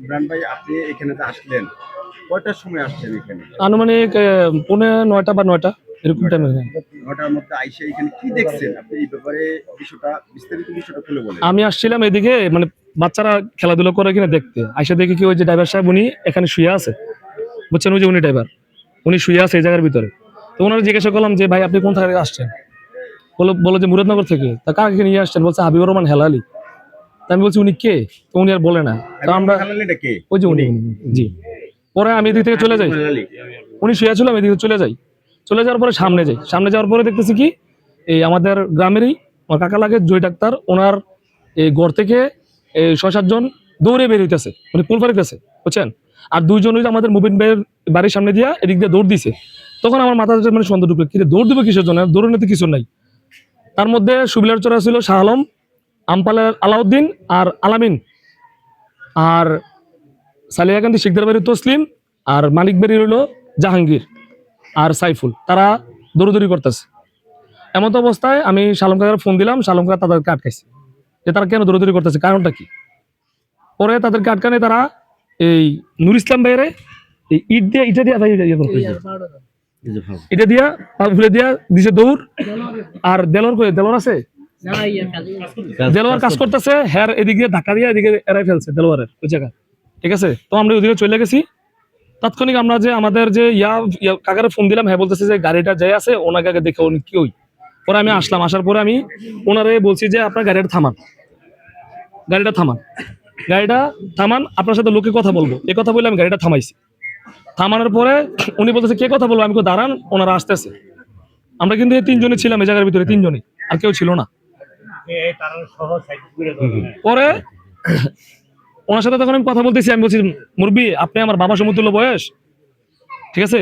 ইমরান ভাই, আপনি এখানে যে আসলেন, কয়টার সময় আসছেন এখানে? আনুমানিক 9:30 বা 9টা এরকম টাইমে। 9টার মধ্যে আইসা এখানে কি দেখছেন? আপনি এই ব্যাপারে বিষয়টা, বিস্তারিত বিষয়টা খুলে বলেন। আমি আসছিলাম এদিকে, মানে বাচ্চারা খেলাধুলা করে কিনা দেখতে। আইসা দেখি কি ওই যে ড্রাইভার সাহেব উনি এখানে শুয়ে আছে, বুঝছেন, ওই যে উনি ড্রাইভার, উনি শুয়ে আছে এই জায়গার ভিতরে। তো ওনারা জিজ্ঞাসা করলাম যে ভাই আপনি কোন থেকে আসছেন, বলো যে মুরাদনগর থেকে। তা কাকে নিয়ে আসছেন? বলছে হাবিবুর রহমান হেলালি। তা আমি বলছি উনি কে? তো উনি আর বলে না। তো আমরা হালালিটা কে? ওই যে উনি, জি। পরে আমি এদিক থেকে চলে যাই, হালালি। উনি শুয়ে ছিল, আমি এদিকে চলে যাই। চলে যাওয়ার পরে সামনে যাই, সামনে যাওয়ার পরে দেখতেছি কি এই আমাদের গ্রামেরই আমার কাকা লাগে জয় ডাক্তার, ওনার এই ঘর থেকে এই 6-7 জন দৌড়ে বের হইতেছে, মানে পুল পাড়িতেছে, বুঝছেন। আর দুইজন ওই যে আমাদের মুবিন ভাইয়ের বাড়ির সামনে দিয়া এদিক দিয়ে দৌড় দিছে। তখন আমার মাথায় মানে সন্দেহ ঢুকলো, কি রে দৌড় দিবে কিসের জন্য, দৌড়নে তো কিছু নাই। তার মধ্যে সুবিলার চড়া ছিল শাহ আলম, আমপালের আলাউদ্দিন আর আলামিন, আর সালিয়াকান্দি শিকদার বাড়ির তসলিম, আর মানিক বাড়ির হলো জাহাঙ্গীর আর সাইফুল। তারা দৌড়দৌড়ি করতেছে। এমন তো অবস্থায় আমি শালম কাকার ফোন দিলাম, শালম কাকা তাদেরকে আটকাইছে যে তারা কেন দৌড়দৌড়ি করতেছে, কারণটা কি। পরে তাদেরকে আটকানে তারা এই নুর ইসলাম ভাইয়ের এই ইটা দিয়া ভাই এটা দিয়া ফুলে দিয়া দিছে দৌড়। আর দেলোয়ার আছে, দেলোয়ার কাজ করতেছে, হ্যার এদিকে ধাক্কা দিয়ে এদিকে এরাই ফেলছে দেলোয়ারের ওই জায়গা। ঠিক আছে, তো আমরা ওইদিকে চলে গেছি। তাৎক্ষণিক আমরা যে আমাদের যে কাকারে ফোন দিলাম, হ্যাঁ বলতেছে যে গাড়িটা যাই আছে, ওনাকে আগে দেখে উনি কি ওই। পরে আমি আসলাম, আসার পরে আমি ওনারে বলছি যে আপনার গাড়িটা থামান, গাড়িটা থামান, গাড়িটা থামান, আপনার সাথে লোকে কথা বলবো, এই কথা বলে আমি গাড়িটা থামাইছি। থামানোর পরে উনি বলতেছে কে কথা বলবো, আমি দাঁড়ান, ওনারা আসতেছে। আমরা কিন্তু এই 3 জনই ছিলাম এই জায়গার ভিতরে, 3 জনই, আর কেউ ছিল না। পরে ওনার সাথে তখন আমি কথা বলতেছি, আমি বলছি মুরব্বি আপনি আমার বাবা সমতুল্য বয়স, ঠিক আছে,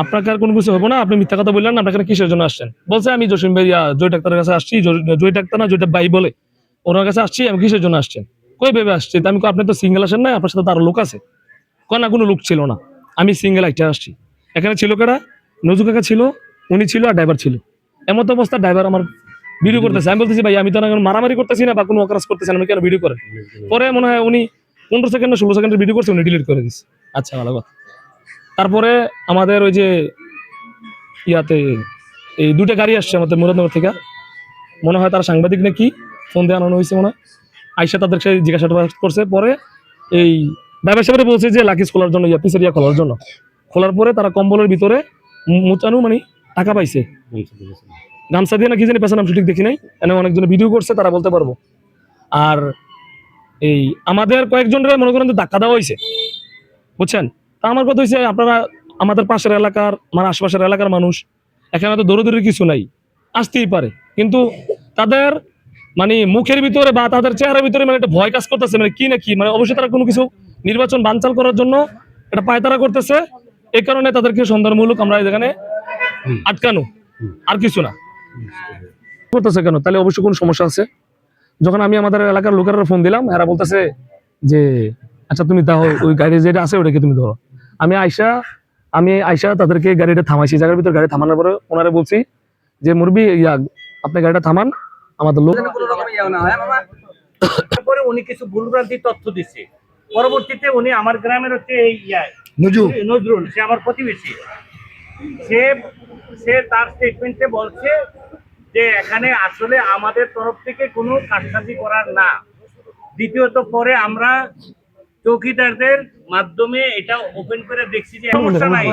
আপনাকে আর কোনো কিছু হবো না, আপনি মিথ্যা কথা বললেন না, আপনাকে কিসের জন্য আসছেন। বলছে আমি জসিম ভাইয়া জয় ডাক্তারের কাছে আসছি, জয় ডাক্তার না জয়টা ভাই বলে, ওনার কাছে আসছি, আমি কিসের জন্য আসছেন, কই ভেবে আসছি। আমি আপনি তো সিঙ্গেল আসেন না, আপনার সাথে তো আরো লোক আছে। না কোনো লোক ছিল না, আমি সিঙ্গেল একটা আসছি। এখানে ছিল কেডা, নজু কাকা ছিল, উনি ছিল, আর ড্রাইভার ছিল। এমন তো অবস্থা ড্রাইভার আমার ভিডিও করতেছে। আমি বলতেছি ভাই আমি তো মারামারি করতেছি না বা কোনো অকাজ করতেছি না, আমি কেন ভিডিও করেন। পরে মনে হয় উনি 15 সেকেন্ড না 16 সেকেন্ডের ভিডিও করছে, উনি ডিলিট করে দিচ্ছে। আচ্ছা ভালো কথা। তারপরে আমাদের ওই যে ইয়াতে এই 2টা গাড়ি আসছে আমাদের মুরাদনগর থেকে, মনে হয় তারা সাংবাদিক নাকি, ফোন দিয়ে আনানো হয়েছে মনে হয়। আইসা তাদের সাথে জিজ্ঞাসা করছে। পরে এই ড্রাইভার সাহেব বলছে যে লাকিজ খোলার জন্য, পিছের খোলার জন্য। খোলার পরে তারা কম্বলের ভিতরে মুচানু মানে টাকা পাইছে, গামছা দিয়ে না কি জানি পেছানো, আমি সঠিক দেখি নাই, এনে অনেকজন ভিডিও করছে, তারা বলতে পারবো। আর এই আমাদের কয়েকজনের মনে করেন যে ধাক্কা দেওয়া হয়েছে, বুঝছেন। তা আমার কথা হয়েছে আপনারা আমাদের পাশের এলাকার, আমার আশেপাশের এলাকার মানুষ, এখানে তো দৌড়দৌড়ির কিছু নাই, আসতেই পারে, কিন্তু তাদের মানে মুখের ভিতরে বা তাদের চেহারার ভিতরে মানে একটা ভয় কাজ করতেছে, মানে কি না কি, মানে অবশ্যই তারা কোনো কিছু নির্বাচন বানচাল করার জন্য এটা পায়তারা করতেছে। এই কারণে তাদেরকে সন্ধানমূলক আমরা এখানে আটকানো, আর কিছু না। করতেছে কেন, তাহলে অবশ্যই কোনো সমস্যা আছে। যখন আমি আমাদের এলাকার লোকেরা ফোন দিলাম, এরা বলতেছে যে আচ্ছা তুমি দেখো ওই গাড়ি যেটা আছে ওটাকে তুমি ধরো। আমি আইসা তাদেরকে গাড়িটা থামাইছি, জায়গার ভিতরে গাড়ি থামানোর পরে ওনারা বলছি যে মুরবি আপনি গাড়িটা থামান, আমাদের লোক। তারপরে উনি কিছু ভুলভ্রান্তি তথ্য দিচ্ছে। পরবর্তীতে উনি আমার গ্রামের হচ্ছে এই নজরুল, সে আমার প্রতিবেশী, সে তার স্টেটমেন্টে বলছে যে এখানে আসলে আমাদের তরফ থেকে কোনো কারসাজি করার না। দ্বিতীয়ত পরে আমরা চৌকিদারদের মাধ্যমে এটা ওপেন করে দেখছি যে সমস্যা নাই,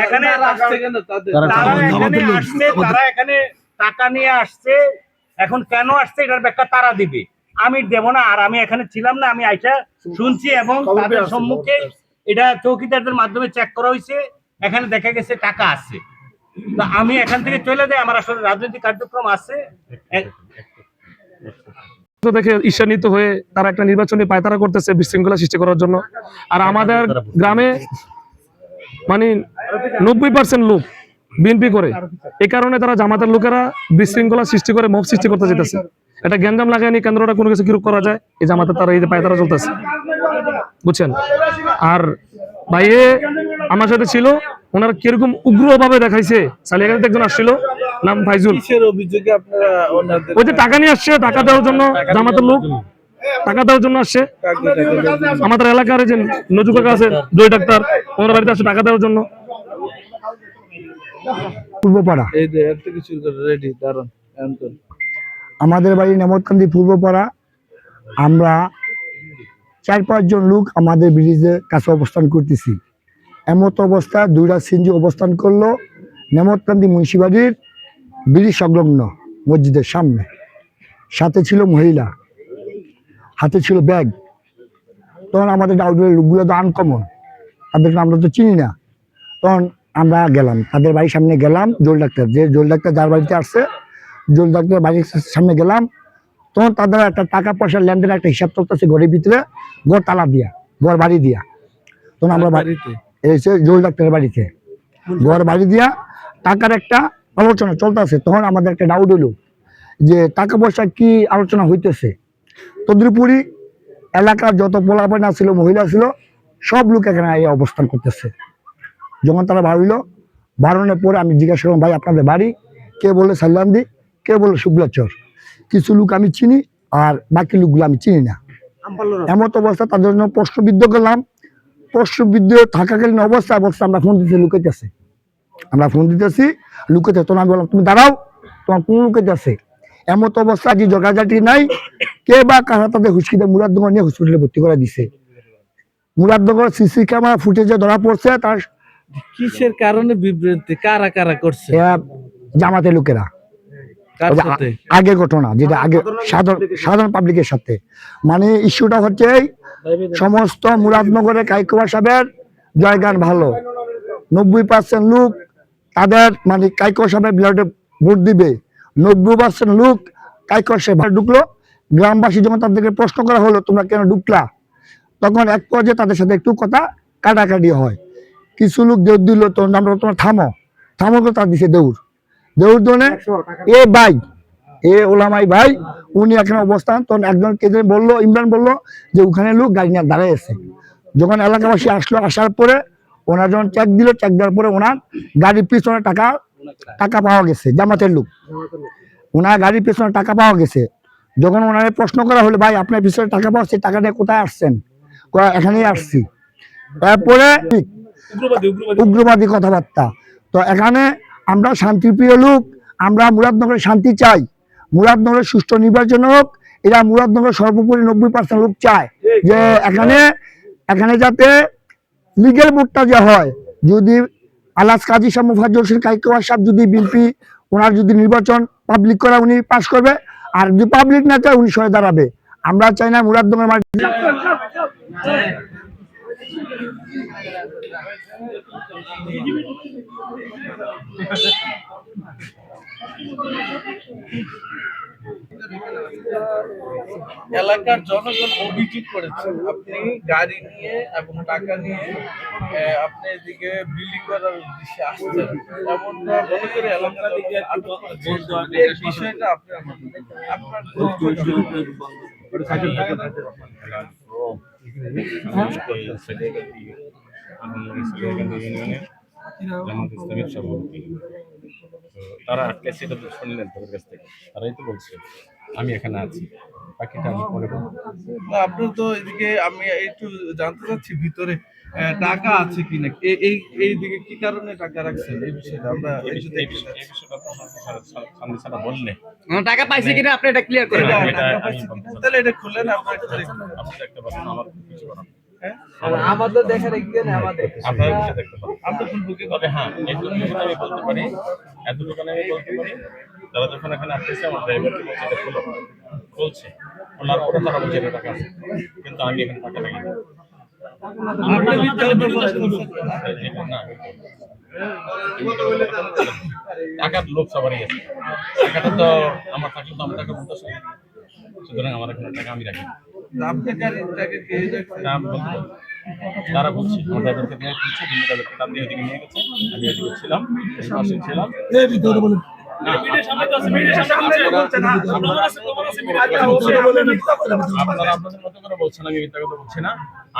এখানে তারা এখানে টাকা নিয়ে আসছে, এখন কেন আসছে এটার ব্যাখ্যা তারা দিবে, আমি দেব না। আর আমি এখানে ছিলাম না, আমি আইসা শুনছি এবং তাদের সম্মুখে এটা চৌকিদারদের মাধ্যমে চেক করা হয়েছে, এখানে দেখা গেছে টাকা আছে। তো আমি এখান থেকে চলে যাই, আমার আসলে রাজনৈতিক কার্যক্রম আছে। দেখে ঈর্ষান্বিত হয়ে তারা একটা নির্বাচনী পায়তারা করতেছে বিশৃঙ্খলা সৃষ্টি করার জন্য। আর আমাদের গ্রামে মানে 90% লোক বিএনপি করে, এই কারণে তারা জামাতের লোকেরা বিশৃঙ্খলা সৃষ্টি করে মব সৃষ্টি করতে যেতেছে। এটা গ্যাঞ্জাম লাগায়নি কেন্দ্রটা কোনো কিছু কিরূপ করা যায়, এই জামাতের তারা এই যে পায়তারা চলতেছে, বুঝছেন। আর ভাইয়ে আমার সাথে ছিল, ওনারা কিরকম উগ্র ভাবে দেখাইছে। সালিয়াকান্দিতে একজন আসছিল, নাম ফাইজুল, ওই যে টাকা নিয়ে আসছে, টাকা দেওয়ার জন্য জামাতের লোক, টাকা দেওয়ার জন্য আসছে। আমাদের এলাকার যে নজু কাকা আছে, জয় ডাক্তার, ওনার বাড়িতে আসছে টাকা দেওয়ার জন্য। পূর্বপাড়া, এই যে একটা কিছু রেডি দাঁড়ান এমন আমাদের বাড়ি নেমতকান্দি পূর্বপাড়া। আমরা 4-5 জন লোক আমাদের ব্রিজের কাছে অবস্থান করতেছি। এমত অবস্থা দুইটা সিনজি অবস্থান করলো নেমতকান্দি মুন্সিবাড়ির ব্রিজ সংলগ্ন মসজিদের সামনে। সাথে ছিল মহিলা, হাতে ছিল ব্যাগ। তখন আমাদের ডাউটের লোকগুলো তো আনকমন, তাদেরকে আমরা তো চিনি না। তখন আমরা গেলাম তাদের বাড়ির সামনে, গেলাম জোল ডাক্তার, যে জোল ডাক্তার যার বাড়িতে আসছে, জোল ডাক্তার বাড়ির সামনে গেলাম। তখন তাদের একটা টাকা পয়সার লেনদেনের একটা হিসাব চলতেছে ঘরের ভিতরে, ঘর তালা দিয়া, ঘর বাড়ি দিয়া। তখন আমরা এসে জোল ডাক্তারের বাড়িতে ঘর বাড়ি দিয়া টাকার একটা আলোচনা চলতেছে। তখন আমাদের একটা ডাউট হলো যে টাকা পয়সা কি আলোচনা হইতেছে। তদুপরি এলাকার যত পোলাপানা ছিল, মহিলা ছিল, সব লোক এখানে এই অবস্থান করতেছে। যখন তারা বাড়িল, বাড়ানোর পরে আমি জিজ্ঞাসা করলাম, ভাই আপনাদের বাড়ি? কে বলে সাল্লান্দি, কে বলে শুক্লাচর। কিছু লোক আমি চিনি আর বাকি লোকগুলো আমি চিনি না। এমত অবস্থা তাদের জন্য প্রশ্নবিদ্ধ করলাম। প্রশ্নবিদ্ধ থাকাকালীন অবস্থায় আমরা ফোন দিতে লুকাইতেছে, আমরা ফোন দিতেছি লুকাইতে। তখন আমি বললাম, তুমি দাঁড়াও, তোমার কোন লুকাইতেছে। এমত অবস্থা যে জগাজাটি নাই, কে বা কারা তাদের হুসকিতে মুরাদনগর নিয়ে হসপিটালে ভর্তি করে দিছে। মুরাদনগর সিসি ক্যামেরা ফুটেজে ধরা পড়ছে। তার কিসের কারণে বিভ্রান্তি, কারা কারা করছে? জামাতের লোকেরা, কার সাথে? আগে ঘটনা যেটা আগে সাধারণ পাবলিকের সাথে। মানে ইস্যুটা হচ্ছে সমস্ত মুরাদনগরের কাইকুয়া সাহেবের জয়গান ভালো, 90% লোক তাদের মানে কাইকুয়া সাহেবের ব্লাডে ভোট দিবে, 90% লোক কাইকুয়া সাহেব ঢুকলো। গ্রামবাসী যখন তাদেরকে প্রশ্ন করা হলো তোমরা কেন ঢুকলা, তখন এক পর্যায়ে তাদের সাথে একটু কথা কাটাকাটি হয়। কিছু লোক দৌড় দিল, তো আমরা তোমার থামো থামো করে তার দিছে দৌড় দৌড়। এ ভাই, এ ওলামাই ভাই, উনি এখানে অবস্থান। তখন একজন কে বললো, ইমরান বললো যে ওখানে লোক গাড়ি নিয়ে দাঁড়ায় আছে। যখন এলাকাবাসী আসলো, আসার পরে ওনার যখন চেক দিল, চেক দেওয়ার পরে ওনার গাড়ির পিছনে টাকা পাওয়া গেছে। জামাতের লোক, ওনার গাড়ির পিছনে টাকা পাওয়া গেছে। যখন ওনার প্রশ্ন করা হলো, ভাই আপনার পিছনে টাকা পাওয়া, সেই টাকা নিয়ে কোথায় আসছেন, এখানেই আসছি। তারপরে উগ্রবাদী কথাবার্তা। তো এখানে আমরা শান্তিপ্রিয় লোক, আমরা মুরাদনগরে শান্তি চাই, মুরাদনগরের সুষ্ঠু নির্বাচন হোক। এরা মুরাদনগরের সর্বোপরি 90% লোক চায় যে এখানে যাতে লিগেল ভোটটা যে হয়। যদি আলাস কাজী শাহ মুফাজ্জল হোসেন কাইকুয়া সাহেব যদি বিএনপি ওনার যদি নির্বাচন পাবলিক করা, উনি পাস করবে। আর যদি পাবলিক না চায়, উনি সরে দাঁড়াবে। আমরা চাই না মুরাদনগর মাটি। এলাকার জনগণ অভিযোগ করেছে আপনি গাড়ি নিয়ে এবং টাকা নিয়ে আপনি এদিকে বিল্ডিং করার উদ্দেশ্যে আসছেন, এমনটা মনে করে এলাকার এই বিষয়টা আপনার জামাত ইসলামের সভাপতি, তারা আটকে সেটা তো শুনলেন তাদের কাছ থেকে, তারাই তো বলছে আমি এখানে আছি, বাকিটা আমি পরে বলবো। আপনার তো এদিকে আমি একটু জানতে চাচ্ছি ভিতরে টাকা আছে কিনা, এই দিকে কি কারণে টাকা রাখছেন এই বিষয়টা আমরা এই বিষয়টা তো সামনে ছাড়া বললে টাকা পাইছে কিনা আপনি এটা ক্লিয়ার করে দেন। তাহলে এটা খুললেন আপনার আপনার একটা কথা আমার কিছু করার নেই। আমাদের দেখেন একদিন আমাদের আপনারা বসে দেখতে পারেন। আমরা খুলবো কি? তবে হ্যাঁ, এতটুকু আমি বলতে পারি, এতটুকু আমি বলতে পারি, তারা যখন এখানে আসতেছে আমার ড্রাইভারকে বলছে এটা খোলো, বলছে খোলার পরে তারা বলছে এটা টাকা আছে, কিন্তু আমি এখানে টাকা লাগি না। টাকার লোক সবারই আছে, টাকাটা তো আমার থাকলে তো আমার টাকা বলতে, সুতরাং আমার এখানে টাকা আমি রাখি না। আপনি গাড়ির টাকা কে রাখছেন? নাম বলতে পারবো না। তারা বলছে আমার ড্রাইভারকে নিয়ে বলছে, কিন্তু তাদেরকে টান দিয়ে ওদিকে নিয়ে গেছে, আমি ওদিকে ছিলাম, পাশে ছিলাম। আপনারা আপনাদের মতো করে বলছেন, আমি মিথ্যা কথা বলছি না,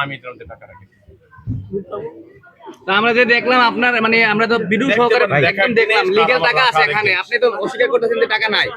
আমি এটার মধ্যে টাকা রাখি। আমরা যে দেখলাম আপনার মানে আমরা তো ভিডিও সহকারে দেখলাম লিগ্যাল টাকা আছে এখানে, আপনি তো অস্বীকার করতেছেন যে টাকা নাই।